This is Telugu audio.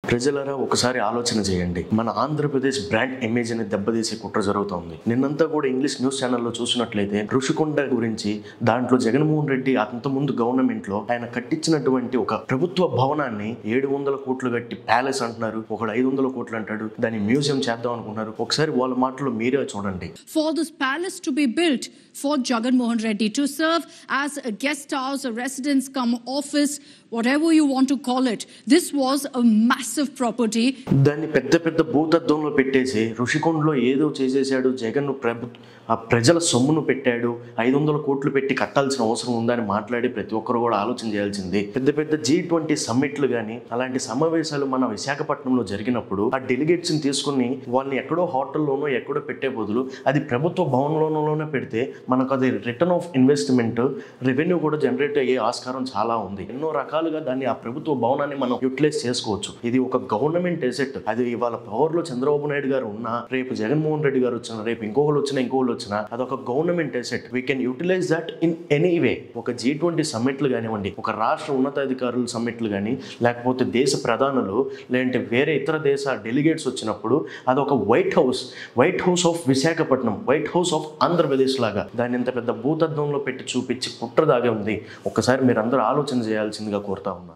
ప్రజలరా ఒకసారి ఆలోచన చేయండి. మన ఆంధ్రప్రదేశ్ బ్రాండ్ ఇమేజ్ ని దెబ్బతీసే కుట్ర జరుగుతోంది. నిన్నంతా కూడా ఇంగ్లీష్ న్యూస్ ఛానల్లో చూసినట్లయితే ఋషికొండ గురించి, దాంట్లో జగన్మోహన్ రెడ్డి అంతకుముందు గవర్నమెంట్ లో ఆయన కట్టించినటువంటి ఒక ప్రభుత్వ భవనాన్ని 700 కోట్లు కట్టి ప్యాలెస్ అంటున్నారు, ఒకడు 500 కోట్లు అంటాడు, దాన్ని మ్యూజియం చేద్దాం అనుకున్నారు. ఒకసారి వాళ్ళ మాటలు మీరే చూడండి. For this palace to be built for Jagan Mohan Reddy to serve as a guest house, a residence come office, whatever you want to call it, this was a massive property. దాన్ని పెద్ద పెద్ద భూతద్దంలో పెట్టేసి ఋషికొండలో ఏదో చేసేసాడు, జగన్ ఆ ప్రజల సొమ్మును పెట్టాడు, 500 కోట్లు పెట్టి కట్టాల్సిన అవసరం ఉందని మాట్లాడి ప్రతి ఒక్కరు కూడా ఆలోచన చేయాల్సింది. పెద్ద పెద్ద G20 సమ్మిట్లు కానీ అలాంటి సమావేశాలు మన విశాఖపట్నంలో జరిగినప్పుడు ఆ డెలిగేట్స్ ని తీసుకుని వాళ్ళని ఎక్కడో హోటల్లోనో ఎక్కడో పెట్టే బదులు అది ప్రభుత్వ భవనంలోనే పెడితే మనకు అది రిటర్న్ ఆఫ్ ఇన్వెస్ట్మెంట్, రెవెన్యూ కూడా జనరేట్ అయ్యే ఆస్కారం చాలా ఉంది. ఎన్నో రకాలుగా దాన్ని ఆ ప్రభుత్వ భవనాన్ని మనం యూటిలైజ్ చేసుకోవచ్చు. ఇది ఒక గవర్నమెంట్ ఎసెట్. అది ఇవాళ పవర్ లో చంద్రబాబు నాయుడు గారు ఉన్నా, రేపు జగన్మోహన్ రెడ్డి గారు వచ్చినా, రేపు ఇంకొకరు వచ్చినా అదొక government asset. We can utilise that in any way. ఒక G20 సమ్మిట్లు కానివ్వండి, ఒక రాష్ట్ర ఉన్నతాధికారుల సమ్మిట్లు కానీ, లేకపోతే దేశ ప్రధానులు, లేదంటే వేరే ఇతర దేశ డెలిగేట్స్ వచ్చినప్పుడు అదొక white house of Visakhapatnam, white house of Andhra Pradesh లాగా దాన్ని ఇంత పెద్ద భూతద్దంలో పెట్టి చూపించి కుట్ర దాగే ఉంది. ఒక్కసారి మీరందరూ ఆలోచన చేయాల్సిందిగా కోరుతా ఉన్నా.